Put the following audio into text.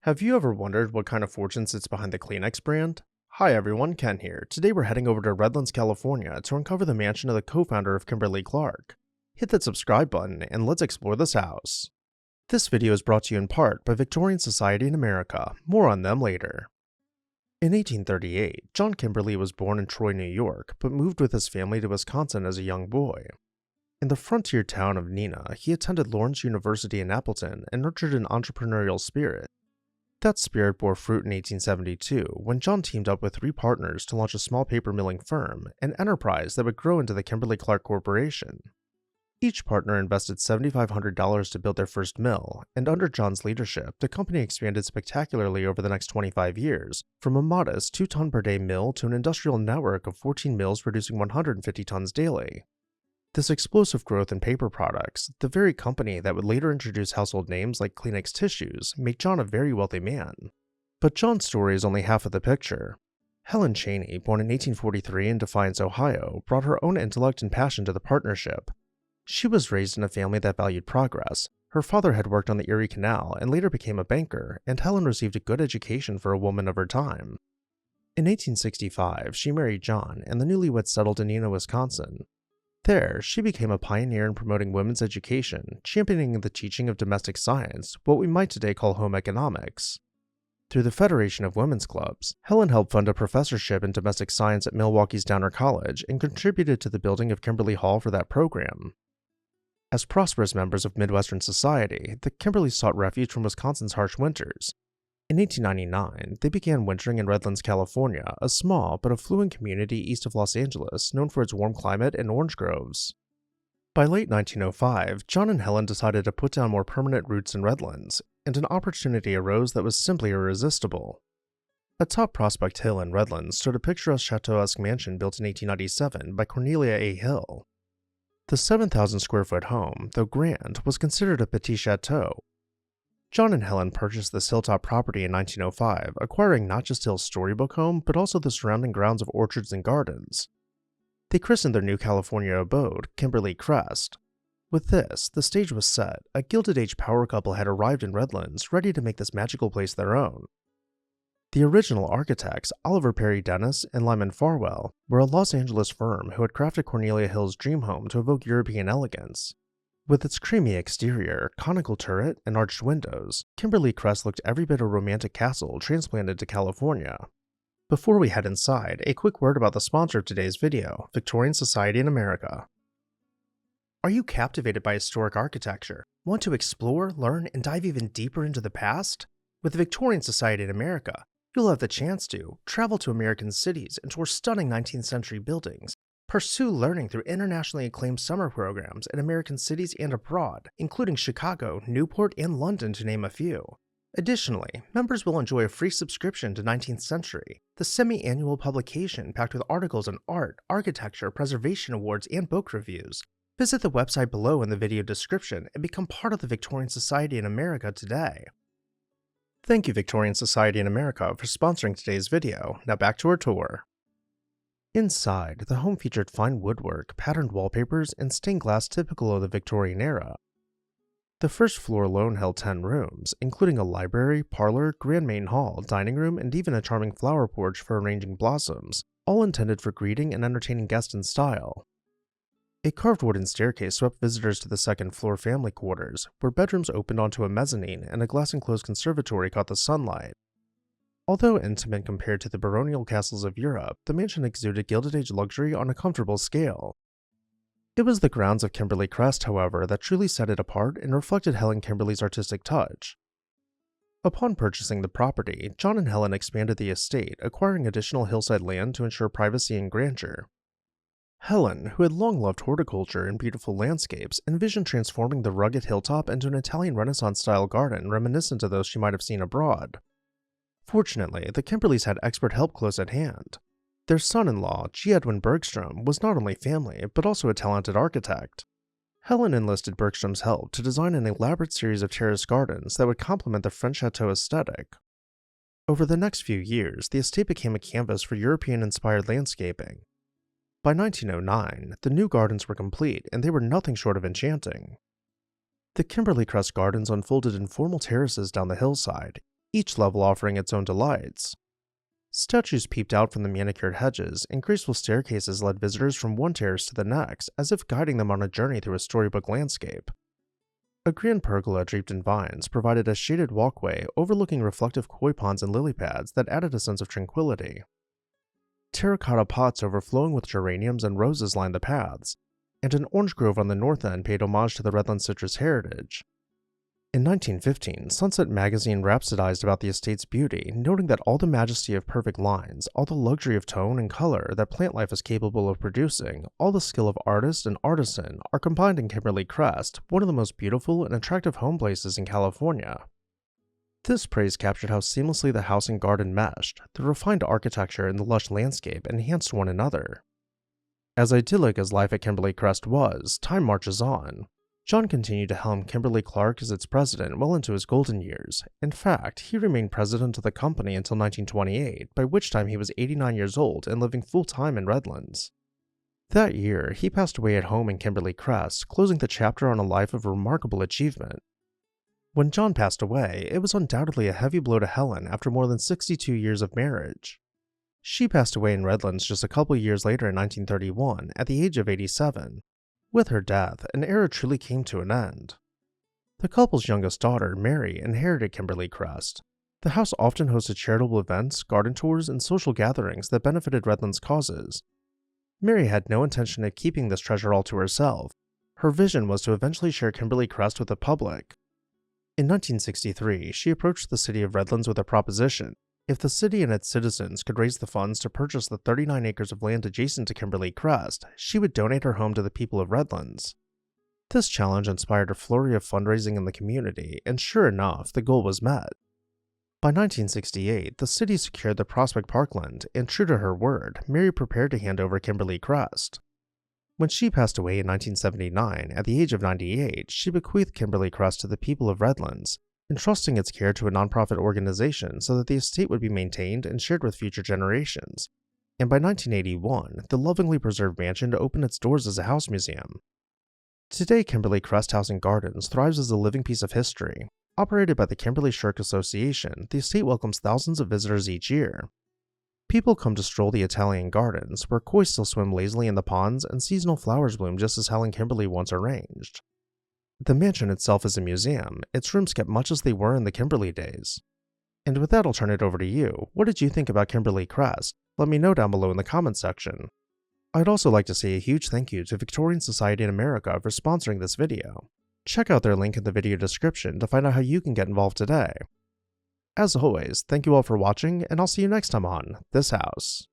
Have you ever wondered what kind of fortune sits behind the Kleenex brand? Hi everyone, Ken here. Today we're heading over to Redlands, California to uncover the mansion of the co-founder of Kimberly Clark. Hit that subscribe button and let's explore this house. This video is brought to you in part by Victorian Society in America. More on them later. In 1838, John Kimberly was born in Troy, New York, but moved with his family to Wisconsin as a young boy. In the frontier town of Neenah, he attended Lawrence University in Appleton and nurtured an entrepreneurial spirit. That spirit bore fruit in 1872 when John teamed up with three partners to launch a small paper milling firm, an enterprise that would grow into the Kimberly Clark Corporation. Each partner invested $7,500 to build their first mill, and under John's leadership, the company expanded spectacularly over the next 25 years, from a modest 2-ton per day mill to an industrial network of 14 mills producing 150 tons daily. This explosive growth in paper products, the very company that would later introduce household names like Kleenex tissues, made John a very wealthy man. But John's story is only half of the picture. Helen Cheney, born in 1843 in Defiance, Ohio, brought her own intellect and passion to the partnership. She was raised in a family that valued progress. Her father had worked on the Erie Canal and later became a banker, and Helen received a good education for a woman of her time. In 1865, she married John, and the newlyweds settled in Neenah, Wisconsin. There, she became a pioneer in promoting women's education, championing the teaching of domestic science, what we might today call home economics. Through the Federation of Women's Clubs, Helen helped fund a professorship in domestic science at Milwaukee's Downer College and contributed to the building of Kimberly Hall for that program. As prosperous members of Midwestern society, the Kimberleys sought refuge from Wisconsin's harsh winters. In 1899, they began wintering in Redlands, California, a small but affluent community east of Los Angeles known for its warm climate and orange groves. By late 1905, John and Helen decided to put down more permanent roots in Redlands, and an opportunity arose that was simply irresistible. Atop Prospect Hill in Redlands stood a picturesque chateau-esque mansion built in 1897 by Cornelia A. Hill. The 7,000 square foot home, though grand, was considered a petit chateau. John and Helen purchased this hilltop property in 1905, acquiring not just Hill's storybook home, but also the surrounding grounds of orchards and gardens. They christened their new California abode Kimberly Crest. With this, the stage was set. A Gilded Age power couple had arrived in Redlands, ready to make this magical place their own. The original architects, Oliver Perry Dennis and Lyman Farwell, were a Los Angeles firm who had crafted Cornelia Hill's dream home to evoke European elegance. With its creamy exterior, conical turret, and arched windows, Kimberly Crest looked every bit a romantic castle transplanted to California. Before we head inside, a quick word about the sponsor of today's video, Victorian Society in America. Are you captivated by historic architecture? Want to explore, learn, and dive even deeper into the past? With the Victorian Society in America, you'll have the chance to travel to American cities and tour stunning 19th century buildings. Pursue learning through internationally acclaimed summer programs in American cities and abroad, including Chicago, Newport, and London to name a few. Additionally, members will enjoy a free subscription to 19th Century, the semi-annual publication packed with articles on art, architecture, preservation awards, and book reviews. Visit the website below in the video description and become part of the Victorian Society in America today. Thank you, Victorian Society in America, for sponsoring today's video. Now back to our tour. Inside, the home featured fine woodwork, patterned wallpapers, and stained glass typical of the Victorian era. The first floor alone held 10 rooms, including a library, parlor, grand main hall, dining room, and even a charming flower porch for arranging blossoms, all intended for greeting and entertaining guests in style. A carved wooden staircase swept visitors to the second floor family quarters, where bedrooms opened onto a mezzanine and a glass-enclosed conservatory caught the sunlight. Although intimate compared to the baronial castles of Europe, the mansion exuded Gilded Age luxury on a comfortable scale. It was the grounds of Kimberly Crest, however, that truly set it apart and reflected Helen Kimberly's artistic touch. Upon purchasing the property, John and Helen expanded the estate, acquiring additional hillside land to ensure privacy and grandeur. Helen, who had long loved horticulture and beautiful landscapes, envisioned transforming the rugged hilltop into an Italian Renaissance-style garden reminiscent of those she might have seen abroad. Fortunately, the Kimberleys had expert help close at hand. Their son-in-law, G. Edwin Bergstrom, was not only family, but also a talented architect. Helen enlisted Bergstrom's help to design an elaborate series of terraced gardens that would complement the French chateau aesthetic. Over the next few years, the estate became a canvas for European-inspired landscaping. By 1909, the new gardens were complete, and they were nothing short of enchanting. The Kimberly Crest Gardens unfolded in formal terraces down the hillside, each level offering its own delights. Statues peeped out from the manicured hedges, and graceful staircases led visitors from one terrace to the next, as if guiding them on a journey through a storybook landscape. A grand pergola draped in vines provided a shaded walkway overlooking reflective koi ponds and lily pads that added a sense of tranquility. Terracotta pots overflowing with geraniums and roses lined the paths, and an orange grove on the north end paid homage to the Redlands citrus heritage. In 1915, Sunset magazine rhapsodized about the estate's beauty, noting that all the majesty of perfect lines, all the luxury of tone and color that plant life is capable of producing, all the skill of artist and artisan are combined in Kimberly Crest, one of the most beautiful and attractive home places in California. This praise captured how seamlessly the house and garden meshed, the refined architecture and the lush landscape enhanced one another. As idyllic as life at Kimberly Crest was, time marches on. John continued to helm Kimberly Clark as its president well into his golden years. In fact, he remained president of the company until 1928, by which time he was 89 years old and living full-time in Redlands. That year, he passed away at home in Kimberly Crest, closing the chapter on a life of remarkable achievement. When John passed away, it was undoubtedly a heavy blow to Helen after more than 62 years of marriage. She passed away in Redlands just a couple years later in 1931, at the age of 87. With her death, an era truly came to an end. The couple's youngest daughter, Mary, inherited Kimberly Crest. The house often hosted charitable events, garden tours, and social gatherings that benefited Redlands causes. Mary had no intention of keeping this treasure all to herself. Her vision was to eventually share Kimberly Crest with the public. In 1963, she approached the city of Redlands with a proposition. If the city and its citizens could raise the funds to purchase the 39 acres of land adjacent to Kimberly Crest, she would donate her home to the people of Redlands. This challenge inspired a flurry of fundraising in the community, and sure enough, the goal was met. By 1968, the city secured the Prospect Parkland, and true to her word, Mary prepared to hand over Kimberly Crest. When she passed away in 1979, at the age of 98, she bequeathed Kimberly Crest to the people of Redlands, entrusting its care to a nonprofit organization so that the estate would be maintained and shared with future generations. And by 1981, the lovingly preserved mansion opened its doors as a house museum. Today, Kimberly Crest House and Gardens thrives as a living piece of history. Operated by the Kimberly Shirk Association, the estate welcomes thousands of visitors each year. People come to stroll the Italian gardens, where koi still swim lazily in the ponds and seasonal flowers bloom just as Helen Kimberly once arranged. The mansion itself is a museum, its rooms kept much as they were in the Kimberly days. And with that, I'll turn it over to you. What did you think about Kimberly Crest? Let me know down below in the comments section. I'd also like to say a huge thank you to Victorian Society in America for sponsoring this video. Check out their link in the video description to find out how you can get involved today. As always, thank you all for watching, and I'll see you next time on This House.